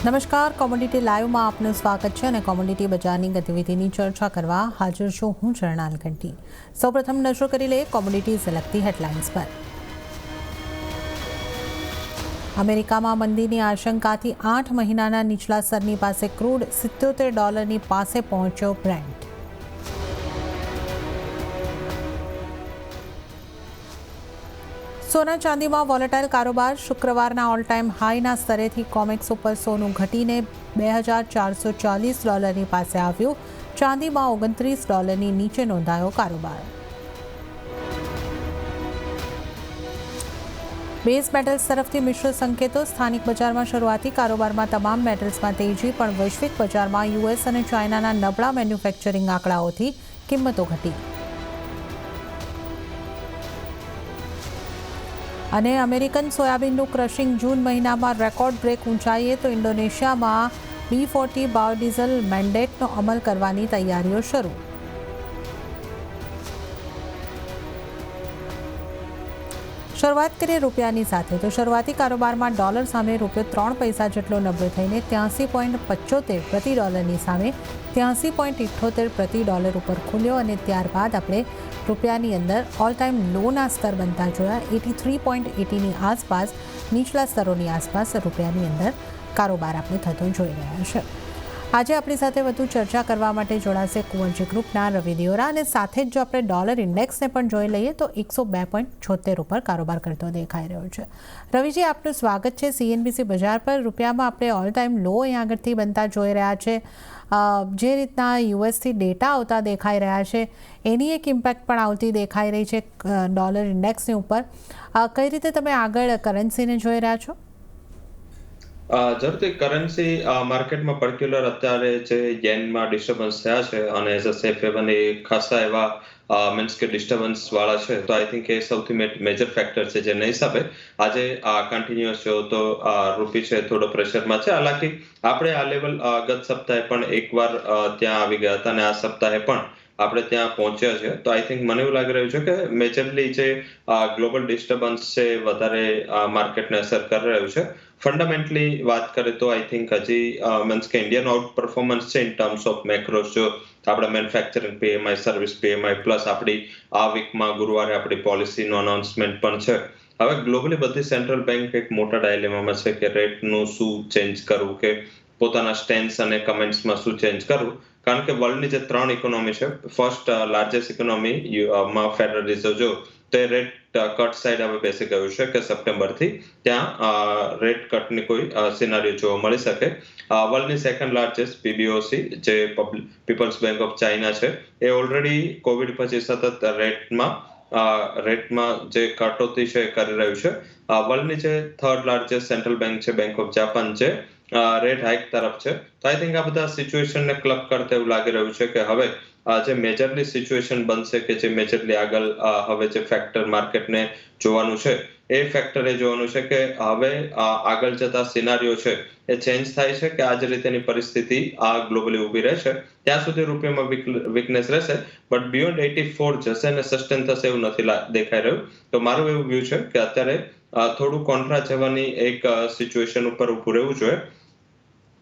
નમસ્કાર, કોમોડિટી લાઈવમાં આપનું સ્વાગત છે અને કોમોડિટી બજારની ગતિવિધિની ચર્ચા કરવા હાજર છું હું ચરણાલ ઘંટી। સૌપ્રથમ નજર કરી લઈએ કોમોડિટી से लगती हेडलाइंस पर। અમેરિકામાં મંદીની આશંકાથી 8 મહિનાના નીચલા સ્તરની પાસે ક્રૂડ $77 પાસે પહોંચ્યો બ્રેન્ટ। સોના ચાંદીમાં વોલેટાઇલ કારોબાર શુક્રવારના ઓલ ટાઈમ હાઈના સ્તરેથી કોમેક્સ ઉપર સોનું ઘટીને $2,440 પાસે આવ્યું। ચાંદીમાં $29 નીચે નોંધાયો કારોબાર। બેઝ મેટલ્સ તરફથી મિશ્ર સંકેતો। સ્થાનિક બજારમાં શરૂઆતી કારોબારમાં તમામ મેટલ્સમાં તેજી, પણ વૈશ્વિક બજારમાં યુએસ અને ચાઇનાના નબળા મેન્યુફેક્ચરિંગ આંકડાઓથી કિંમતો ઘટી। અને અમેરિકન સોયાબીનનું ક્રશિંગ જૂન મહિનામાં રેકોર્ડ બ્રેક ઊંચાઈએ તો ઇન્ડોનેશિયામાં B40 બાયોડીઝલ મેન્ડેટનો અમલ કરવાની તૈયારીઓ શરૂ। શરૂઆત કરીએ રૂપિયાની સાથે તો શરૂઆતી કારોબારમાં ડોલર સામે રૂપિયો 3 પૈસા જેટલો નબળો થઈને 83.75 પ્રતિ ડોલરની સામે 83.78 પ્રતિ ડોલર ઉપર ખુલ્યો અને ત્યારબાદ આપણે રૂપિયાની અંદર ઓલ ટાઈમ લોના સ્તર બનતા જોયા। 83.80ની આસપાસ નીચલા સ્તરોની આસપાસ રૂપિયાની અંદર કારોબાર આપણે થતો જોઈ રહ્યા છે। આજે આપણી સાથે વધુ ચર્ચા કરવા માટે જોડાશે કુંવરજી ગ્રુપના રવિ દિયોરા અને સાથે જ જો આપણે ડોલર ઇન્ડેક્સને પણ જોઈ લઈએ તો 102.76 ઉપર કારોબાર કરતો દેખાઈ રહ્યો છે। રવિજી, આપનું સ્વાગત છે CNBC બજાર પર। રૂપિયામાં આપણે ઓલ ટાઈમ લો અહીં આગળથી બનતા જોઈ રહ્યા છે। જે રીતના યુએસથી ડેટા આવતા દેખાઈ રહ્યા છે એની એક ઇમ્પેક્ટ પણ આવતી દેખાઈ રહી છે ડોલર ઇન્ડેક્સની ઉપર। કઈ રીતે તમે આગળ કરન્સીને જોઈ રહ્યા છો? જરૂરથી કરન્સી માર્કેટમાં પર્ટિક્યુલર અત્યારે જે યેનમાં ડિસ્ટર્બન્સ થયા છે અને એઝ અ સેફ હેવન એ ખાસા એવા મીન્સ કે ડિસ્ટર્બન્સ વાળા છે, તો આઈ થિંક એ સૌથી મેજર ફેક્ટર છે જેના હિસાબે આજે કન્ટિન્યુઅસ જો તો રૂપી છે થોડો પ્રેશરમાં છે। હાલાકી આપણે આ લેવલ ગત સપ્તાહે પણ એકવાર ત્યાં આવી ગયા હતા અને આ સપ્તાહે પણ આપણે ત્યાં પહોંચ્યા છે। તો આઈ થિંક મને એવું લાગી રહ્યું છે કે મેજરલી જે ગ્લોબલ ડિસ્ટર્બન્સ છે વધારે માર્કેટને અસર કરી રહ્યું છે। ફંડામેન્ટલી વાત કરીએ તો આઈ થિંક હજી મીન્સ કે ઇન્ડિયાનું આઉટ પરફોર્મન્સ છે ઇન ટર્મ્સ ઓફ મેક્રોસ। જો આપણે manufacturing PMI, service PMI plus આપણી આ વીકમાં ગુરુવારે આપણી પોલિસીનું અનાઉન્સમેન્ટ પણ છે। હવે ગ્લોબલી બધી સેન્ટ્રલ બેંક એક મોટા ડાયલેમામાં છે કે રેટનું શું ચેન્જ કરવું, કે પોતાના સ્ટેન્સ અને કમેન્ટ્સમાં શું ચેન્જ કરવું, કારણ કે વર્લ્ડની જે 3 ઇકોનોમી છે, ફર્સ્ટ લાર્જેસ્ટ ઇકોનોમીમાં ફેડરલ રિઝર્વ જો તો એ રેટ કટ સાઈડ હવે બેસી ગયું છે કે સપ્ટેમ્બરથી ત્યાં રેટ કટની કોઈ સિનારીઓ જોવા મળી શકે। વર્લ્ડની સેકન્ડ લાર્જેસ્ટ PBOC જે પીપલ્સ બેંક ઓફ ચાઇના છે એ ઓલરેડી કોવિડ પછી સતત રેટમાં જે કટોતી છે એ કરી રહ્યું છે। વર્લ્ડની જે થર્ડ લાર્જેસ્ટ સેન્ટ્રલ બેંક છે બેંક ઓફ જાપાન છે રેટ હાઇક તરફ છે। તો આઈ થિંક આ બધા સિચ્યુએશનને ક્લબ કરતા એવું લાગી રહ્યું છે કે હવે જે મેજરલી સિચ્યુએશન બનશે કે જે મેજરલી આગળ હવે જે ફેક્ટર માર્કેટને જોવાનું છે એ ફેક્ટર એ જોવાનું છે કે હવે આગળ જતા સિનારીઓ છે એ ચેન્જ થાય છે કે આ જ રીતેની પરિસ્થિતિ આ ગ્લોબલી ઊભી રહેશે ત્યાં સુધી રૂપિયામાં વીકનેસ રહેશે, બટ બિયોન્ડ 84 જશે અને સસ્ટેન થશે એવું નથી દેખાઈ રહ્યું। તો મારું એવું વ્યૂ છે કે અત્યારે થોડું કોન્ટ્રા જવાની એક સિચ્યુએશન ઉપર ઊભું રહેવું જોઈએ।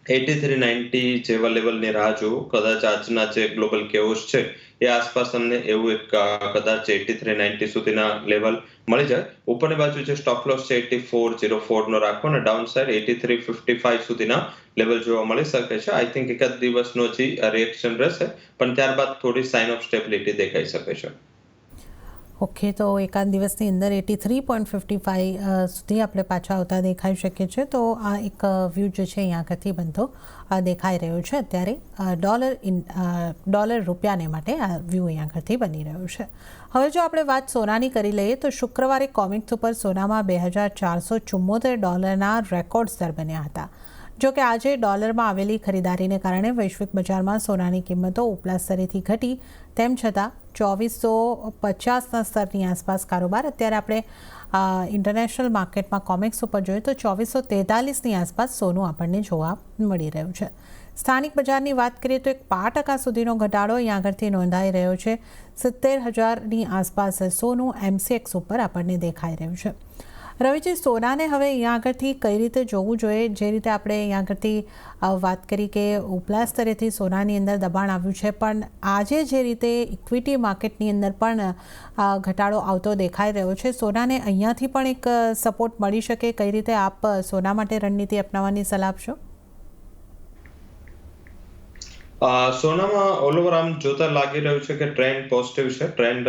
8390 જેવા લેવલની રાહ જોવું, કદાચ આજના જે ગ્લોબલ કેઓસ છે એ આસપાસ તમને એવું એક કદાચ 8390 સુધીના લેવલ મળી જાય। ઉપરની બાજુ જે સ્ટોપ લોસ છે 8404 નો રાખો અને ડાઉન સાઇડ 8355 સુધીના લેવલ જોવા મળી શકે છે। આઈ થિંક એકાદ દિવસનો હજી રિએક્શન રહેશે પણ ત્યારબાદ થોડી સાઇન ઓફ સ્ટેબિલિટી દેખાઈ શકે છે। ઓકે, તો એકાદ દિવસની અંદર 83.55 સુધી આપણે પાછા આવતા દેખાઈ શકીએ છીએ। તો આ એક વ્યૂ જે છે અહીંયા આગળથી બનતો દેખાઈ રહ્યો છે અત્યારે ડોલર રૂપિયાને માટે આ વ્યૂ અહીંયા આગળથી બની રહ્યો છે। હવે જો આપણે વાત સોનાની કરી લઈએ તો શુક્રવારે કોમેક્સ ઉપર સોનામાં $2,474 રેકોર્ડ સ્તર બન્યા હતા। જો કે આજે ડોલરમાં આવેલી ખરીદારીને કારણે વૈશ્વિક બજારમાં સોનાની કિંમતો ઉપલા સ્તરેથી ઘટી, તેમ છતાં 2450ના સ્તરની આસપાસ કારોબાર। અત્યારે આપણે ઇન્ટરનેશનલ માર્કેટમાં કોમેક્સ ઉપર જોઈએ તો 2443ની આસપાસ સોનું આપણને જોવા મળી રહ્યું છે। સ્થાનિક બજારની વાત કરીએ તો 5% સુધીનો ઘટાડો અહીં આગળથી નોંધાઈ રહ્યો છે। 70,000ની આસપાસ સોનું MCX ઉપર આપણને દેખાઈ રહ્યું છે। રવિજી, સોનાને હવે અહીંયા આગળથી કઈ રીતે જોવું જોઈએ? જે રીતે આપણે અહીંયા આગળથી વાત કરી કે ઉપલા સ્તરેથી સોનાની અંદર દબાણ આવ્યું છે, પણ આજે જે રીતે ઇક્વિટી માર્કેટની અંદર પણ ઘટાડો આવતો દેખાઈ રહ્યો છે, સોનાને અહીંયાથી પણ એક સપોર્ટ મળી શકે. કઈ રીતે આપ સોના માટે રણનીતિ અપનાવવાની સલાહ આપશો? સોનામાં ઓલ ઓવર આમ જોતા લાગી રહ્યું છે કે ટ્રેન્ડ પોઝિટિવ છે. ટ્રેન્ડ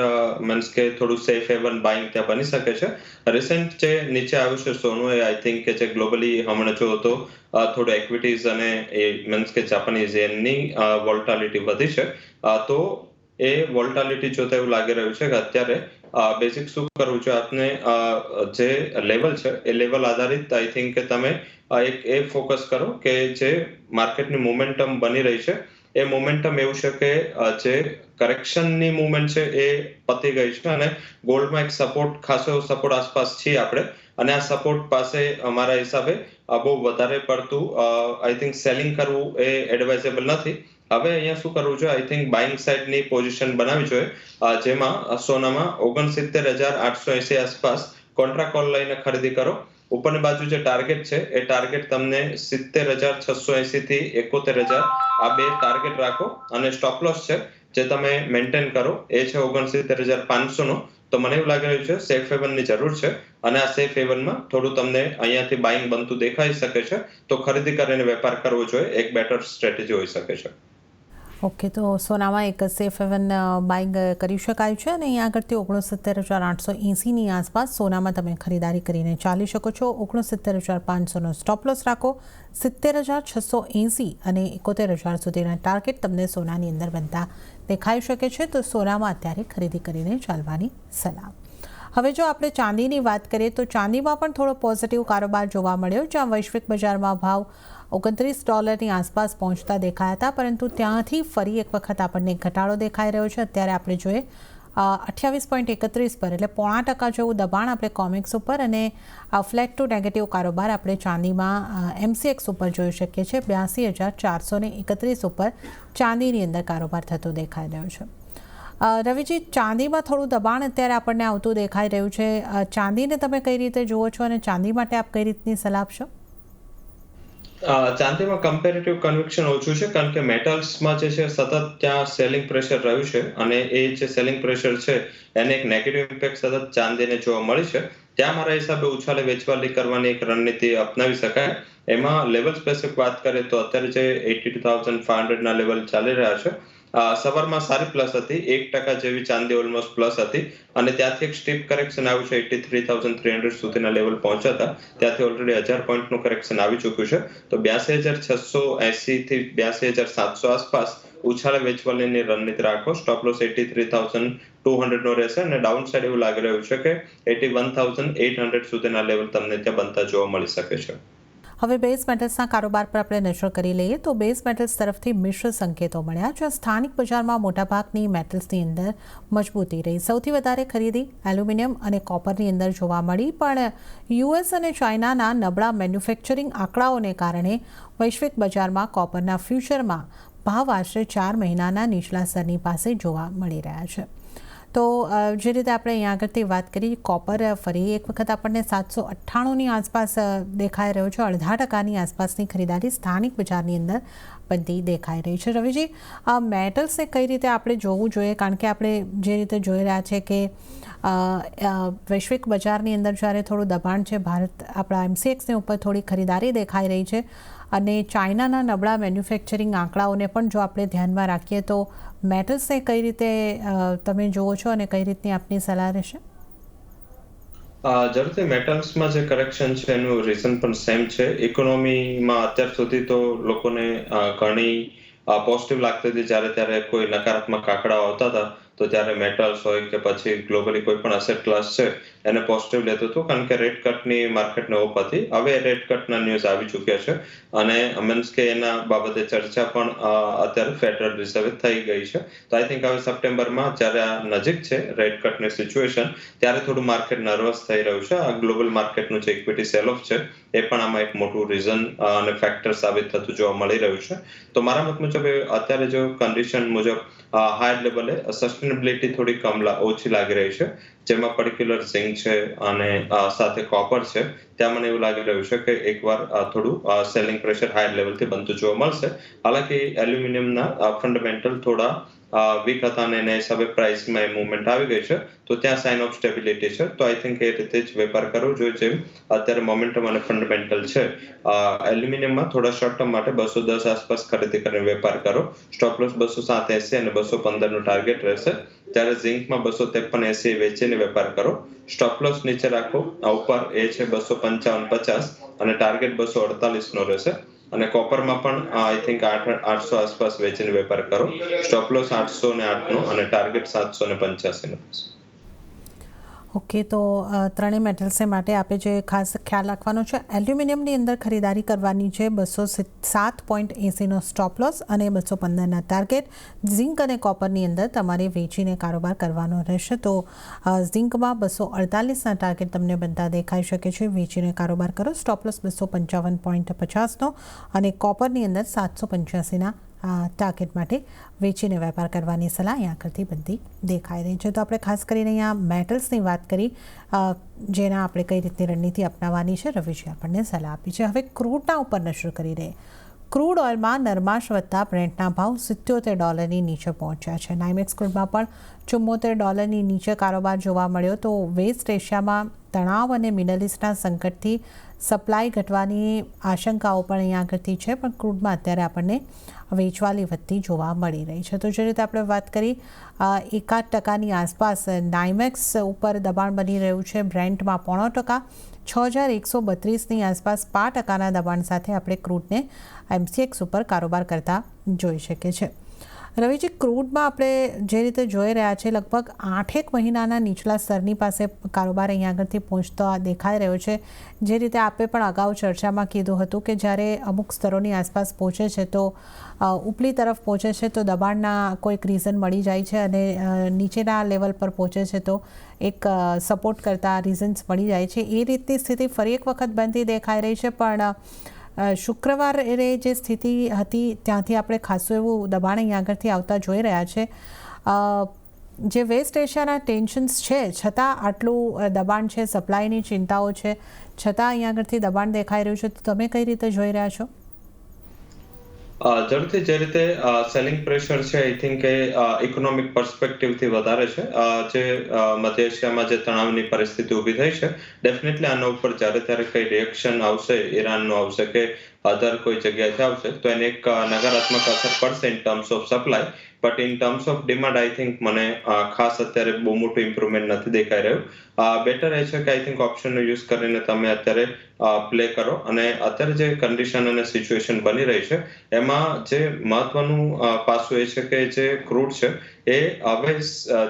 મીન્સ કે થોડું સેફ હેવન બાઇંગ ત્યાં બની શકે છે. રિસેન્ટ જે નીચે આવ્યું છે સોનું, એ આઈ થિંક કે જે ગ્લોબલી હમણાં જો તો થોડું એક્વિટીઝ અને એ મીન્સ કે જાપાનીઝ યેનની વોલ્ટાલિટી વધી છે. તો એ વોલ્ટાલિટી જોતા એવું લાગી રહ્યું છે કે અત્યારે બેઝિક શું કરવું છે આપને, જે લેવલ છે એ લેવલ આધારિત આઈ થિંક કે તમે એક એ ફોકસ કરો કે જે માર્કેટની મોમેન્ટમ બની રહી છે એ મોમેન્ટમ એવું છે કે જે કરેક્શનની મૂવમેન્ટ છે એ પતી ગઈ છે અને ગોલ્ડમાં એક સપોર્ટ, ખાસો એવો સપોર્ટ આસપાસ છીએ આપણે, અને આ સપોર્ટ પાસે અમારા હિસાબે બહુ વધારે પડતું આઈ થિંક સેલિંગ કરવું એ એડવાઇઝેબલ નથી. હવે અહીંયા શું કરવું જોઈએ? આઈ થિંક બાઇંગ સાઇડની પોઝિશન બનાવવી જોઈએ, જેમાં સોનામાં 69,880 આસપાસ કોન્ટ્રા કોલ લઈને ખરીદી કરો. ઉપરની બાજુ જે ટાર્ગેટ છે એ ટાર્ગેટ તમને 70,680 થી 71,000 આ બે ટાર્ગેટ રાખો, અને સ્ટોપ લોસ છે જે તમે મેન્ટેન કરો એ છે 69,500 નો. તો મને એવું લાગી રહ્યું છે સેફ હેવનની જરૂર છે, અને આ સેફ હેવનમાં થોડું તમને અહીંયાથી બાઇંગ બનતું દેખાઈ શકે છે, તો ખરીદી કરીને વેપાર કરવો જોઈએ, એક બેટર સ્ટ્રેટેજી હોઈ શકે છે. ઓકે, તો સોનામાં એક સેફ હેવન બાઇંગ કરી શકાય છે, અને અહીંયા આગળથી 69,880ની આસપાસ સોનામાં તમે ખરીદારી કરીને ચાલી શકો છો. 69,500નો સ્ટોપ લોસ રાખો. 70,680 અને 71,000 સુધીના ટાર્ગેટ તમને સોનાની અંદર બનતા દેખાઈ શકે છે, તો સોનામાં અત્યારે ખરીદી કરીને ચાલવાની સલાહ. હવે જો આપણે ચાંદીની વાત કરીએ તો ચાંદીમાં પણ થોડો પોઝિટિવ કારોબાર જોવા મળ્યો, જ્યાં વૈશ્વિક બજારમાં ભાવ $29 આસપાસ પહોંચતા દેખાયા હતા, પરંતુ ત્યાંથી ફરી એક વખત આપણને ઘટાડો દેખાઈ રહ્યો છે. અત્યારે આપણે જોઈએ 28.31 પર, એટલે 0.5% જેવું દબાણ આપણે કોમેક્સ ઉપર, અને ફ્લેટ ટુ નેગેટિવ કારોબાર આપણે ચાંદીમાં MCX ઉપર જોઈ શકીએ છીએ. 82,431 ઉપર ચાંદીની અંદર કારોબાર થતો દેખાઈ રહ્યો છે. રવિજી, ચાંદીમાં થોડું દબાણ અત્યારે આપણને આવતું દેખાઈ રહ્યું છે. ચાંદીને તમે કઈ રીતે જુઓ છો, અને ચાંદી માટે આપ કઈ રીતની સલાહ આપશો? ચાંદીમાં કમ્પેરેટિવ કન્વિક્શન ઓછું છે, કારણ કે મેટલ્સમાં જે છે સતત ત્યાં સેલિંગ પ્રેશર રહ્યું છે, અને એ જે સેલિંગ પ્રેશર છે એને એક નેગેટિવ ઇમ્પેક્ટ સતત ચાંદીને જોવા મળી છે. ત્યાં મારા હિસાબે ઉછાળે વેચવાલી કરવાની એક રણનીતિ અપનાવી શકાય. એમાં લેવલ સ્પેસિફિક વાત કરીએ તો અત્યારે જે 82,500 લેવલ ચાલી રહ્યા છે, સવારમાં સારી પ્લસ હતી, 1% જેવી ચાંદી ઓલમોસ્ટ પ્લસ હતી, અને ત્યાંથી એક સ્ટીપ કરેક્શન આવ્યું છે. 83,300 સુધીના લેવલ પહોંચ્યા હતા, ત્યાંથી ઓલરેડી 1000 પોઈન્ટનું કરેક્શન આવી ચૂક્યું છે. તો 82,680 થી 82,700 આસપાસ ઉછાળે વેચવાલીની રણનીતિ રાખો. સ્ટોપ લોસ 83,200 નો રહેશે, અને ડાઉન સાઇડ એવું લાગી રહ્યું છે કે 81,800 સુધીના લેવલ તમને ત્યાં બનતા જોવા મળી શકે છે. હવે બેઝ મેટલ્સના કારોબાર પર આપણે નજર કરી લઈએ તો બેઝ મેટલ્સ તરફથી મિશ્ર સંકેતો મળ્યા, જ્યાં સ્થાનિક બજારમાં મોટાભાગની મેટલ્સની અંદર મજબૂતી રહી. સૌથી વધારે ખરીદી એલ્યુમિનિયમ અને કોપરની અંદર જોવા મળી, પણ US અને ચાઇનાના નબળા મેન્યુફેક્ચરિંગ આંકડાઓને કારણે વૈશ્વિક બજારમાં કોપરના ફ્યુચરમાં ભાવ આશરે 4 મહિનાના નીચલા સ્તરની પાસે જોવા મળી રહ્યા છે. તો જે રીતે આપણે અહીંયા આગળથી વાત કરી, કોપર ફરી એક વખત આપણને 798ની આસપાસ દેખાઈ રહ્યો છે. 0.5% આસપાસની ખરીદારી સ્થાનિક બજારની અંદર બનતી દેખાઈ રહી છે. રવિજી, આ મેટલ્સને કઈ રીતે આપણે જોવું જોઈએ? કારણ કે આપણે જે રીતે જોઈ રહ્યા છે કે વૈશ્વિક બજારની અંદર જ્યારે થોડું દબાણ છે, ભારત આપણા MCXની ઉપર થોડી ખરીદારી દેખાઈ રહી છે, અને ચાઇનાના નબળા મેન્યુફેક્ચરિંગ આંકડાઓને પણ જો આપણે ધ્યાનમાં રાખીએ તો મેટલ્સને કઈ રીતે તમે જુઓ છો, અને કઈ રીતની આપની સલાહ રહેશે? જરૂરથી મેટલ્સમાં જે કરેક્શન છે એનું રીઝન પણ સેમ છે. ઇકોનોમીમાં અત્યાર સુધી તો લોકોને ઘણી પોઝિટિવ લાગતી હતી, જ્યારે ત્યારે કોઈ નકારાત્મક આંકડાઓ આવતા હતા તો ત્યારે મેટલ્સ હોય કે પછી ગ્લોબલી કોઈ પણ અસેટ ક્લાસ છે એને પોઝિટિવ લેતું હતું, કારણ કે રેટ કટની માર્કેટને ઓપ હતી. હવે રેટ કટના ન્યૂઝ આવી ચૂક્યા છે, અને મીન્સ કે એના બાબતે ચર્ચા પણ અત્યારે ફેડરલ રિઝર્વે થઈ ગઈ છે. તો આઈ થિંક હવે સપ્ટેમ્બરમાં જ્યારે આ નજીક છે રેટ કટની સિચ્યુએશન, ત્યારે થોડું માર્કેટ નર્વસ થઈ રહ્યું છે. આ ગ્લોબલ માર્કેટનું જે ઇક્વિટી સેલ ઓફ છે એ પણ આમાં એક મોટું રીઝન અને ફેક્ટર સાબિત થતું જોવા મળી રહ્યું છે. તો મારા મત મુજબ અત્યારે જો કન્ડિશન મુજબ હાયર લેવલે સસ્ટેનેબલ સસ્ટેનેબિલિટી થોડી ઓછી લાગી રહી છે, જેમાં પર્ટિક્યુલર ઝિંક છે અને સાથે કોપર છે. ત્યાં મને એવું લાગી રહ્યું છે કે એકવાર થોડું સેલિંગ પ્રેશર હાયર લેવલથી બનતું જોવા મળશે. હાલાકી એલ્યુમિનિયમના ફંડામેન્ટલ થોડા વીક હતા અને એના હિસાબે પ્રાઇસમાં એ મુવમેન્ટ આવી ગઈ છે, તો ત્યાં સાઇન ઓફ સ્ટેબિલિટી છે. તો આઈ થિંક એ રીતે જ વેપાર કરવો જોઈએ જેમ અત્યારે મોમેન્ટમ અને ફંડામેન્ટલ છે. એલ્યુમિનિયમમાં થોડા શોર્ટ ટર્મ માટે 210 આસપાસ ખરીદી કરીને વેપાર કરો. સ્ટોપ લોસ 287 અને 215 નું ટાર્ગેટ રહેશે. ત્યારે ઝિંકમાં 253.80 વેચીને વેપાર કરો. સ્ટોપ લોસ નીચે રાખો. ઉપર એ છે 255.50 અને ટાર્ગેટ 248 નો રહેશે. અને કોપરમાં પણ આઈ થિંક 800 આસપાસ વેચીને વેપાર કરો. સ્ટોપ લોસ 808 નો અને ટાર્ગેટ 785 નો. ઓકે, તો ત્રણેય મેટલ્સે માટે આપણે જે ખાસ ખ્યાલ રાખવાનો છે, એલ્યુમિનિયમની અંદર ખરીદારી કરવાની છે 207.80નો સ્ટોપ લોસ અને 215ના ટાર્ગેટ. ઝિંક અને કોપરની અંદર તમારે વેચીને કારોબાર કરવાનો રહેશે. તો ઝિંકમાં 248ના ટાર્ગેટ તમને બનતા દેખાઈ શકે છે, વેચીને કારોબાર કરો. સ્ટોપ લોસ 255.50નો અને કોપરની અંદર 785ના ટાર્ગેટ માટે વેચીને વેપાર કરવાની સલાહ અહીંયા આગળથી બનતી દેખાઈ રહી છે. તો આપણે ખાસ કરીને અહીંયા મેટલ્સની વાત કરી, જેના આપણે કઈ રીતની રણનીતિ અપનાવવાની છે, રવિજી આપણને સલાહ આપી છે. હવે ક્રૂડના ઉપર નજર કરી રહી. ક્રૂડ ઓઇલમાં નરમાશ વધતા બ્રેન્ટના ભાવ $77 નીચે પહોંચ્યા છે. નાઇમેક્સ ક્રૂડમાં પણ $74 નીચે કારોબાર જોવા મળ્યો. તો વેસ્ટ એશિયામાં તણાવ અને મિડલ ઇસ્ટના સંકટથી સપ્લાય ઘટવાની આશંકાઓ પણ અહીંયા આગળથી છે, પણ ક્રૂડમાં અત્યારે આપણને વેચવાલી વધતી જોવા મળી રહી છે. તો જે રીતે આપણે વાત કરી, 1% આસપાસ નાઇમેક્સ ઉપર દબાણ બની રહ્યું છે. બ્રેન્ટમાં 0.5%, 6132ની આસપાસ 5%ના દબાણ સાથે આપણે ક્રૂડને MCX ઉપર કારોબાર કરતા જોઈ શકીએ છીએ. રવિજી, ક્રૂડમાં આપણે જે રીતે જોઈ રહ્યા છે, લગભગ 8 મહિનાના નીચલા સ્તરની પાસે કારોબાર અહીંયા આગળથી પહોંચતો દેખાઈ રહ્યો છે. જે રીતે આપણે પણ અગાઉ ચર્ચામાં કીધું હતું કે જ્યારે અમુક સ્તરોની આસપાસ પહોંચે છે તો ઉપલી તરફ પહોંચે છે તો દબાણના કોઈક રીઝન મળી જાય છે અને નીચેના લેવલ પર પહોંચે છે તો એક સપોર્ટ કરતા રીઝન્સ મળી જાય છે. એ રીતની સ્થિતિ ફરી એક વખત બનતી દેખાઈ રહી છે, પણ શુક્રવારે જે સ્થિતિ હતી ત્યાંથી આપણે ખાસું એવું દબાણ અહીંયા આગળથી આવતા જોઈ રહ્યા છે. જે વેસ્ટ એશિયાના ટેન્શન્સ છે, છતાં આટલું દબાણ છે, સપ્લાયની ચિંતાઓ છે, છતાં અહીંયા આગળથી દબાણ દેખાઈ રહ્યું છે. તો તમે કઈ રીતે જોઈ રહ્યા છો? ઝડપથી જે રીતે સેલિંગ પ્રેશર છે, આઈ થિંક એ ઇકોનોમિક પર્સપેક્ટિવથી વધારે છે. જે મધ્ય એશિયામાં જે તણાવની પરિસ્થિતિ ઊભી થઈ છે, ડેફિનેટલી આના ઉપર ત્યારે કઈ રિએક્શન આવશે, ઈરાનનું આવશે કે અધર કોઈ જગ્યાએથી આવશે, તો એને એક નકારાત્મક અસર પડશે in terms of supply. But in terms of demand I think મને ખાસ અત્યારે બહુ મોટું ઇમ્પ્રુવમેન્ટ નથી દેખાઈ રહ્યું. બેટર એ છે કે આઈ થિંક ઓપ્શનનો યુઝ કરીને તમે અત્યારે પ્લે કરો. અને અત્યારે જે કન્ડિશન અને સિચ્યુએશન બની રહી છે, એમાં જે મહત્વનું પાસું એ છે કે જે ક્રૂડ છે એ હવે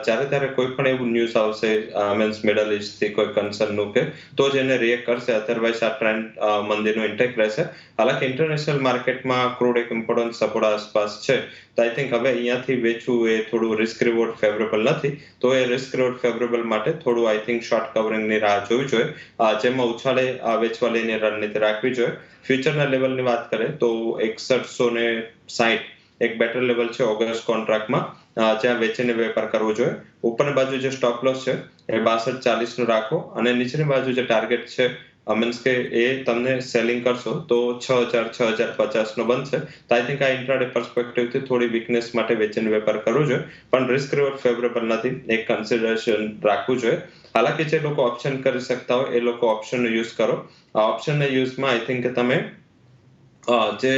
જ્યારે ત્યારે કોઈ પણ એવું ન્યૂઝ આવશે મીન્સ મિડલ ઇસ્ટથી કોઈ કન્સર્નનું કે તો જ એને રિએક્ટ કરશે. અધરવાઇઝ આ ટ્રેન્ડ મંદીનો ઇન્ટેક રહેશે. હાલાકી ઇન્ટરનેશનલ માર્કેટમાં ક્રૂડ એક ઇમ્પોર્ટન્ટ સપોર્ટ આસપાસ છે. તો આઈ થિંક હવે અહીંયાથી વેચવું એ થોડું રિસ્ક રિવોર્ડ ફેવરેબલ નથી. તો એ રિસ્ક રિવોર્ડ ફેવરેબલ માટે થોડું આઈ થિંક શોર્ટ કવરિંગની રાહ જોવી જોઈએ, જેમાં ઉછાળે વેચવાલીની રણનીતિ રાખવી જોઈએ. ફ્યુચરના લેવલની વાત કરીએ તો 6160 એક બેટર લેવલ છે ઓગસ્ટ કોન્ટ્રાક્ટમાં, જ્યાં વેચીને વેપાર કરવો જોઈએ. ઉપરની બાજુ જે સ્ટોપ લોસ છે એ 6240 નું રાખો અને નીચેની બાજુ જે ટાર્ગેટ છે મીન્સ કે એ તમને સેલિંગ કરશો તો 6050 નો બનશે. તો આઈ થિંક આ ઇન્ટ્રાડે પર્સપેક્ટિવથી થોડી વીકનેસ માટે વેચીને વેપાર કરવો જોઈએ, પણ રિસ્ક રિવોર્ડ ફેવરેબલ નથી, એક કન્સિડરેશન રાખવું જોઈએ. હાલાકી જે લોકો ઓપ્શન કરી શકતા હોય એ લોકો ઓપ્શનનો યુઝ કરો. આ ઓપ્શનના યુઝમાં આઈ થિંક તમે જે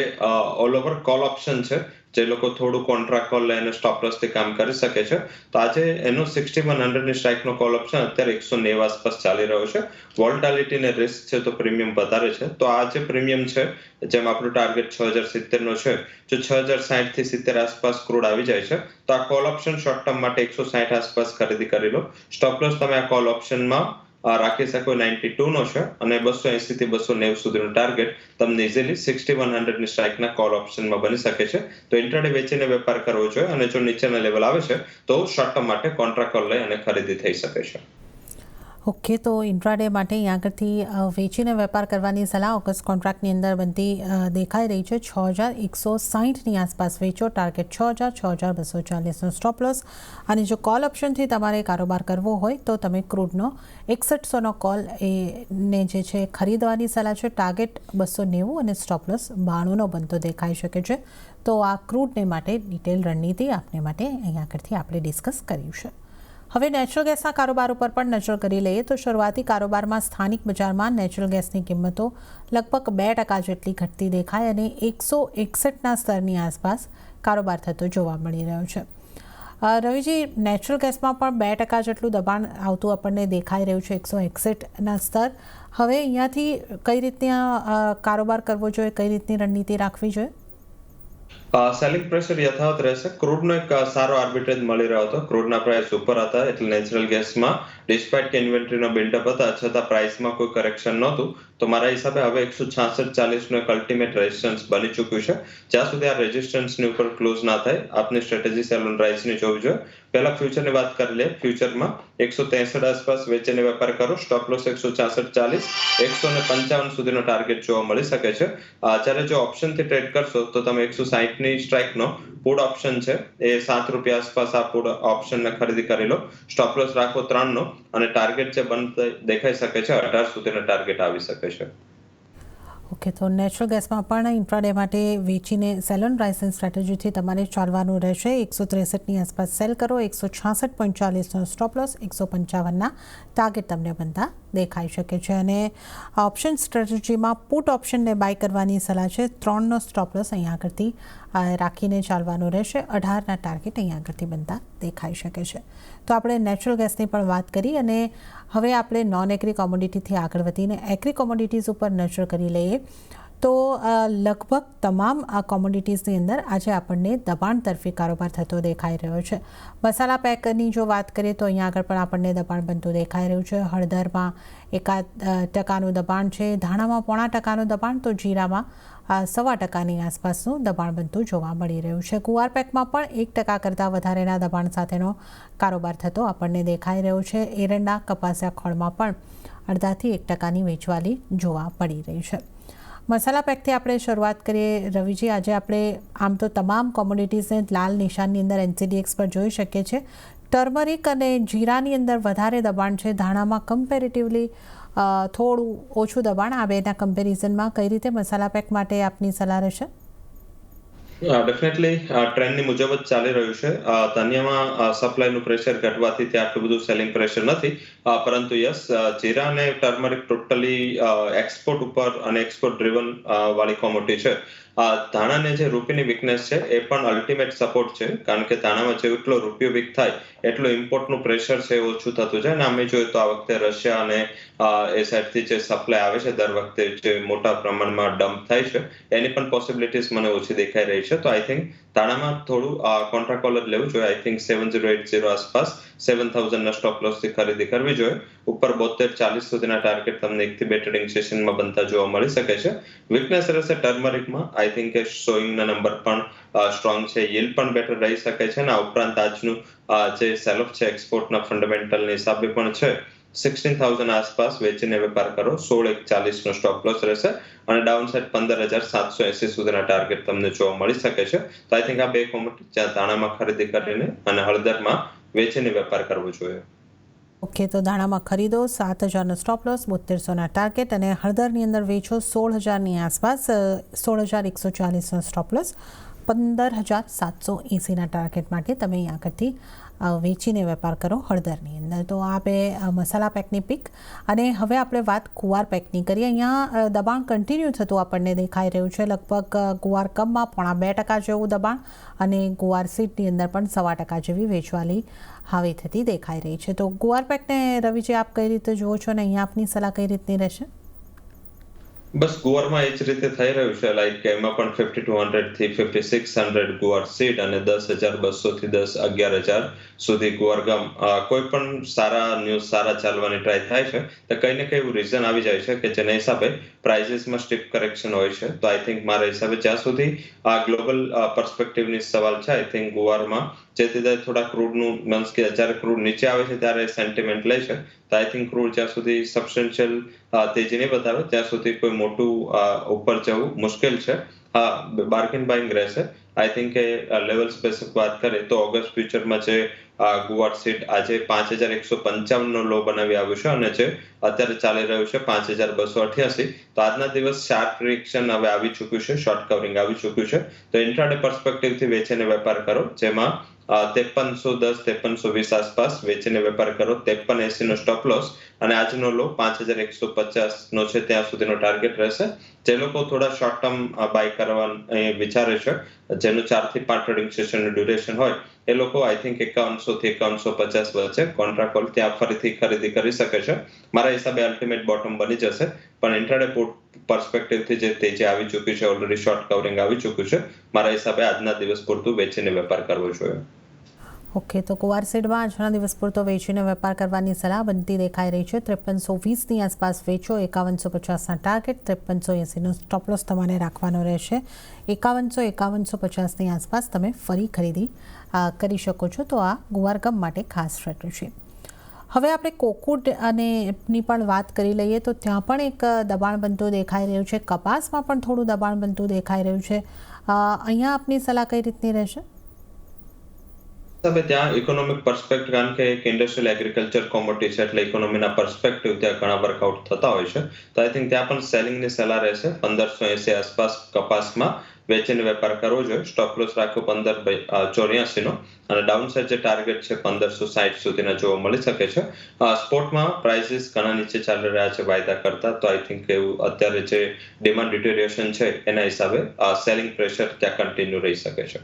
ઓલ ઓવર કોલ ઓપ્શન છે, જે લોકો થોડું કોન્ટ્રાક્ટ કોલ લઈને સ્ટોપ લોસથી કામ કરી શકે છે, તો આજે એનો 6100ની સ્ટ્રાઇકનો કોલ ઓપ્શન અત્યારે 190 આસપાસ ચાલી રહ્યો છે. વોલ્ટાલિટી ને રિસ્ક છે તો પ્રીમિયમ વધારે છે. તો આ જે પ્રીમિયમ છે, જેમ આપણું ટાર્ગેટ 6070 નો છે, જો 6060 થી 70 આસપાસ ક્રૂડ આવી જાય છે તો આ કોલ ઓપ્શન શોર્ટ ટર્મ માટે 160 આસપાસ ખરીદી કરી લો. સ્ટોપ લોસ તમે આ કોલ ઓપ્શનમાં રાખી શકો 92 નો છે અને 280 થી 290 સુધીનું ટાર્ગેટ તમને ઇઝીલી 6100ની સ્ટ્રાઇકના કોલ ઓપ્શનમાં બની શકે છે. તો ઇન્ટ્રાડે વેચીને વેપાર કરવો જોઈએ અને જો નીચેના લેવલ આવે છે તો શોર્ટ ટર્મ માટે કોન્ટ્રાક્ટ કોલ લઈ અને ખરીદી થઈ શકે છે. ઓકે, તો ઇન્ટ્રાડે માટે અહીં આગળથી વેચીને વેપાર કરવાની સલાહ ઓગસ્ટ કોન્ટ્રાક્ટની અંદર બનતી દેખાઈ રહી છે. 6160ની આસપાસ વેચો, ટાર્ગેટ 6240નો સ્ટોપ લોસ. અને જો કોલ ઓપ્શનથી તમારે કારોબાર કરવો હોય તો તમે ક્રૂડનો 6100નો કોલ ને જે છે ખરીદવાની સલાહ છે. ટાર્ગેટ 290 અને સ્ટોપ લોસ 92નો બનતો દેખાઈ શકે છે. તો આ ક્રૂડને માટે ડિટેલ રણનીતિ આપને માટે અહીં આગળથી આપણે ડિસ્કસ કર્યું છે. હવે નેચરલ ગેસના કારોબાર ઉપર પણ નજર કરી લઈએ તો શરૂઆતી કારોબારમાં સ્થાનિક બજારમાં નેચરલ ગેસની કિંમતો લગભગ 2% જેટલી ઘટતી દેખાય અને 161ના સ્તરની આસપાસ કારોબાર થતો જોવા મળી રહ્યો છે. રવિજી, નેચરલ ગેસમાં પણ 2% જેટલું દબાણ આવતું આપણને દેખાઈ રહ્યું છે, 161ના સ્તર. હવે અહીંયાથી કઈ રીતના કારોબાર કરવો જોઈએ, કઈ રીતની રણનીતિ રાખવી જોઈએ? સેલિંગ પ્રેશર યથાવત રહેશે. ક્રૂડનો એક સારો આર્બિટ્રેજ મળી રહ્યો હતો. ક્રૂડના પ્રાઇસ ઉપર હતા એટલે નેચરલ ગેસમાં ડિસ્પાઇટ કે ઇન્વેન્ટરીનો બિલ્ડઅપ હતા છતાં પ્રાઇસમાં કોઈ કરેક્શન નહોતું. તો મારા હિસાબે હવે 166.40નું એક અલ્ટિમેટ રેઝિસ્ટન્સ બની ચૂક્યું છે. જ્યાં સુધી આ રેઝિસ્ટન્સની ઉપર ક્લોઝ ના થાય આપની સ્ટ્રેટેજી સેલ ઓન રાઇઝની જોવી જોઈએ. પહેલા ફ્યુચરની વાત કરી લઈએ. ફ્યુચરમાં 163 આસપાસ વેચીને વેપાર કરો. સ્ટોપ લોસ 166.40, 155 સુધીનો ટાર્ગેટ જોવા મળી શકે છે. જ્યારે જો ઓપ્શનથી ટ્રેડ કરશો તો તમે 160ની સ્ટ્રાઇકનો પુટ ઓપ્શન છે એ ₹7 આસપાસ આ પુટ ઓપ્શનને ખરીદી કરી લો. સ્ટોપ લોસ રાખો 3નો અને ટાર્ગેટ જે બંધ દેખાઈ શકે છે 18 સુધીનો ટાર્ગેટ આવી શકે છે. ઓકે, તો નેચરલ ગેસમાં પણ ઇન્ટ્રાડે માટે વેચીને સેલ ઓન રાઇઝની સ્ટ્રેટેજીથી તમારે ચાલવાનું રહેશે. 163ની આસપાસ સેલ કરો, 166.40નો સ્ટોપ લોસ, 155ના ટાર્ગેટ તમને બનતા દેખાઈ શકે છે. અને ઓપ્શન સ્ટ્રેટેજીમાં પુટ ઓપ્શનને બાય કરવાની સલાહ છે. 3નો સ્ટોપ લોસ અહીં આગળથી રાખીને ચાલવાનું રહેશે. 18ના ટાર્ગેટ અહીં આગળથી બનતા દેખાઈ શકે છે. તો આપણે નેચરલ ગેસની પણ વાત કરી અને હવે આપણે નોન એગ્રી કોમોડિટીથી આગળ વધીને એગ્રી કોમોડિટીઝ ઉપર નજર કરી લઈએ. તો લગભગ તમામ આ કોમોડિટીઝની અંદર આજે આપણને દબાણ તરફી કારોબાર થતો દેખાઈ રહ્યો છે. મસાલા પેકની જો વાત કરીએ તો અહીંયા આગળ પણ આપણને દબાણ બનતું દેખાઈ રહ્યું છે. હળદરમાં 1% દબાણ છે, ધાણામાં 0.5% દબાણ, તો જીરામાં 1.25%ની આસપાસનું દબાણ બનતું જોવા મળી રહ્યું છે. ગુવાર પેકમાં પણ 1% કરતાં વધારેના દબાણ સાથેનો કારોબાર થતો આપણને દેખાઈ રહ્યો છે. એરંડા, કપાસિયા, ખોળમાં પણ 0.5% વેચવાલી જોવા મળી રહી છે. મસાલા પેકથી આપણે શરૂઆત કરીએ. રવિજી, આજે આપણે આમ તો તમામ કોમોડિટીઝને લાલ નિશાનની અંદર NCDX પર જોઈ શકીએ છીએ. ટર્મરિક અને જીરાની અંદર વધારે દબાણ છે, ધાણામાં કમ્પેરેટિવલી થોડું ઓછું દબાણ. આ બેના કમ્પેરિઝનમાં કઈ રીતે મસાલા પેક માટે આપની સલાહ રહેશે? ડેફિનેટલી ટ્રેન્ડની મુજબ જ ચાલી રહ્યું છે. ધાન્યમાં સપ્લાયનું પ્રેશર ઘટવાથી ત્યાં આટલું બધું સેલિંગ પ્રેશર નથી. પરંતુ યસ, જીરા અને ટર્મરિક ટોટલી એક્સપોર્ટ ઉપર અને એક્સપોર્ટ ડ્રિવન વાળી કોમોડિટી છે. ધાણાને જે રૂપિયાની વીકનેસ છે એ પણ અલ્ટિમેટ સપોર્ટ છે, કારણ કે ધાણામાં જેટલો રૂપિયો વીક થાય એટલું ઇમ્પોર્ટનું પ્રેશર છે ઓછું થતું જાય. અને અમે જોઈએ તો આ વખતે રશિયા અને એ સાઈડથી જે સપ્લાય આવે છે દર વખતે જે મોટા પ્રમાણમાં ડમ્પ થાય છે એની પણ પોસિબિલિટીઝ મને ઓછી દેખાઈ રહી છે. તો આઈ થિંક ધાણામાં થોડું કોન્ટ્રા કોલ જ લેવું જોઈએ. આઈ થિંક 7080 આસપાસ 7000ના સ્ટોપ લોસથી ખરીદી કરવી જોઈએ. ઉપર 72-40 સુધીના ટાર્ગેટ તમને 1 થી 2 ટ્રેડિંગ સેશનમાં બનતા જોવા મળી શકે છે. વીકનેસ રહેશે ટર્મરિકમાં. આઈ થિંક કે શોઈંગના નંબર પણ સ્ટ્રોંગ છે, યીલ્ડ પણ બેટર રહી શકે છે. અને આ ઉપરાંત આજનું જે સેલ ઓફ છે એક્સપોર્ટના ફંડામેન્ટલના હિસાબે પણ છે 16,000 આસપાસ વેચીને વેપાર કરો. 16,140નો સ્ટોપ લોસ રહેશે અને ડાઉન સાઇડ 15,780 સુધીના ટાર્ગેટ તમને જોવા મળી શકે છે. તો આઈ થિંક આ બે કોમોડિટી જ્યાં ધાણામાં ખરીદી કરીને અને હળદરમાં વેચીને વેપાર કરવો જોઈએ. ઓકે, તો ધાણામાં ખરીદો 7,000નો સ્ટોપ લોસ, 7200ના ટાર્ગેટ, અને હળદરની અંદર વેચો 16,000ની આસપાસ, 16,140નો સ્ટોપ લોસ, 15,780ના ટાર્ગેટ માટે તમે અહીં આગળથી વેચીને વેપાર કરો હળદરની અંદર. તો આ બે મસાલા પેકની પીક. અને હવે આપણે વાત ગુવાર પેકની કરીએ. અહીંયા દબાણ કન્ટિન્યુ થતું આપણને દેખાઈ રહ્યું છે. લગભગ ગુવાર કમમાં 2% જેવું દબાણ અને ગુવાર સીડની અંદર પણ 1.25% જેવી વેચવાલી હાવી થતી દેખાઈ રહી છે. તો ગુવાર પેકને રવિજી આપ કઈ રીતે જુઓ છો અને અહીંયા આપની સલાહ કઈ રીતની રહેશે? બસ ગુવારમાં એ જ રીતે થઈ રહ્યું છે. લાઈક એમાં પણ 5200 થી 5600 ગુવાર સીડ અને 10,200 થી 11,000 સુધી ગુવાર ગમ. કોઈ પણ સારા ન્યૂઝ સારા ચાલવાની ટ્રાય થાય છે તો કંઈ ને કંઈ એવું રીઝન આવી જાય છે કે જેના હિસાબે પ્રાઇસીસમાં સ્ટીપ કરેક્શન હોય છે. તો આઈ થિંક મારા હિસાબે જ્યાં સુધી આ ગ્લોબલ પર્સપેક્ટિવની સવાલ છે, આઈ થિંક ગુવારમાં જેથી થોડા ક્રૂડનું મીન્સ કે જ્યારે ક્રૂડ નીચે આવે છે ત્યારે સેન્ટિમેન્ટ લે છે. તો આઈ થિંક ક્રૂડ જ્યાં સુધી સબસ્ટેન્શિયલ તેજી નહીં બતાવે ત્યાં સુધી કોઈ મોટું ઉપર જવું મુશ્કેલ છે. હા, બાર્ગેન બાઇંગ રહેશે. I think A level specific વાત કરીએ તો ઓગસ્ટ ફ્યુચરમાં જે ગુવાર સીટ આજે 5155નો લો બનાવી આવ્યું છે અને જે અત્યારે ચાલી રહ્યું છે 5288. તો આજના દિવસ શાર્પ રિએક્શન હવે આવી ચૂક્યું છે, શોર્ટ કવરિંગ આવી ચૂક્યું છે. તો ઇન્ટ્રાડે પર્સપેક્ટિવથી વેચીને વેપાર કરો, જેમાં 5310-5320 આસપાસ વેચીને વેપાર કરો. 5380 નો સ્ટોપ લોસ અને આજનો લો 5150 નો છે ત્યાં સુધીનો ટાર્ગેટ રહેશે. જે લોકો થોડા શોર્ટ ટર્મ બાય કરવા વિચારે છે, જેનું 4 થી 5 ટ્રેડિંગ સેશનનું ડ્યુરેશન હોય, એ લોકો આઈ થિંક 5100 થી 5150 વચ્ચે કોન્ટ્રાક્ટ કોલ ત્યાં ફરીથી ખરીદી કરી શકે છે. મારા હિસાબે અલ્ટિમેટ બોટમ બની જશે, પણ ઇન્ટ્રાડે પર્સપેક્ટિવથી જે તેજી આવી ચૂકી છે, ઓલરેડી શોર્ટ કવરિંગ આવી ચૂક્યું છે, મારા હિસાબે આજના દિવસ પૂરતું વેચીને વેપાર કરવો જોઈએ. ઓકે, તો ગુવાર સીડમાં આજના દિવસ પૂરતો વેચીને વેપાર કરવાની સલાહ બનતી દેખાઈ રહી છે. 5320ની આસપાસ વેચો, 5150ના ટાર્ગેટ, 5380નો સ્ટોપ લોસ તમારે રાખવાનો રહેશે. 5150ની આસપાસ તમે ફરી ખરીદી કરી શકો છો. તો આ ગુવાર ગમ માટે ખાસ સ્ટ્રેટેજી. હવે આપણે કોકૂડ અને ની પણ વાત કરી લઈએ તો ત્યાં પણ એક દબાણ બનતું દેખાઈ રહ્યું છે. કપાસમાં પણ થોડું દબાણ બનતું દેખાઈ રહ્યું છે. અહીંયા આપની સલાહ કઈ રીતની રહેશે? ત્યાં ઇકોનોમિક પર્સપેક્ટિવ, કારણ કે એક ઇન્ડસ્ટ્રીયલ એગ્રીકલ્ચર કોમોડિટી છે એટલે ઇકોનોમીના પર્સપેક્ટિવ ત્યાં ઘણા વર્કઆઉટ થતા હોય છે. તો આઈ થિંક ત્યાં પણ સેલિંગની સલાહ રહેશે. 1580 આસપાસ કપાસમાં વેચીને વેપાર કરવો જોઈએ. સ્ટોપ લોસ રાખ્યો 1584નો અને ડાઉન સાઇડ જે ટાર્ગેટ છે 1560 સુધીના જોવા મળી શકે છે. સ્પોટમાં પ્રાઇસીસ ઘણા નીચે ચાલી રહ્યા છે વાયદા કરતા. તો આઈ થિંક એવું અત્યારે જે ડિમાન્ડ ડિટેરિયેશન છે એના હિસાબે સેલિંગ પ્રેશર ત્યાં કન્ટિન્યુ રહી શકે છે.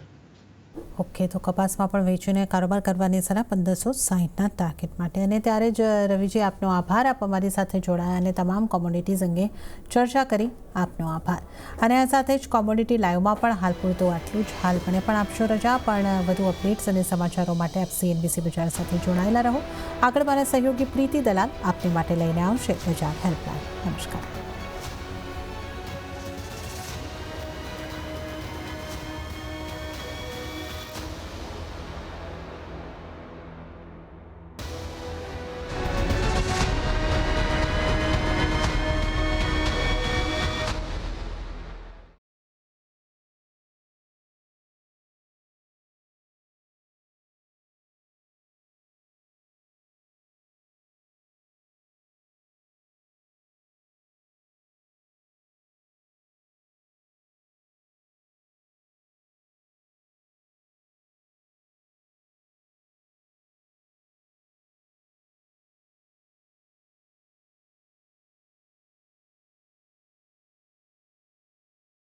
ઓકે, તો કપાસમાં પણ વેચીને કારોબાર કરવાની સલાહ 1560ના ટાર્ગેટ માટે. અને ત્યારે જ રવિજી, આપનો આભાર. આપ અમારી સાથે જોડાયા અને તમામ કોમોડિટીઝ અંગે ચર્ચા કરી. આપનો આભાર. અને આ સાથે જ કોમોડિટી લાઈવમાં પણ હાલ પૂરતું આટલું જ. હાલ મને પણ આપશો રજા, પણ વધુ અપડેટ્સ અને સમાચારો માટે આપ CNBC બજાર સાથે જોડાયેલા રહો. આગળ મારા સહયોગી પ્રીતિ દલાલ આપની માટે લઈને આવશે બજાર હેલ્પલાઇન. નમસ્કાર.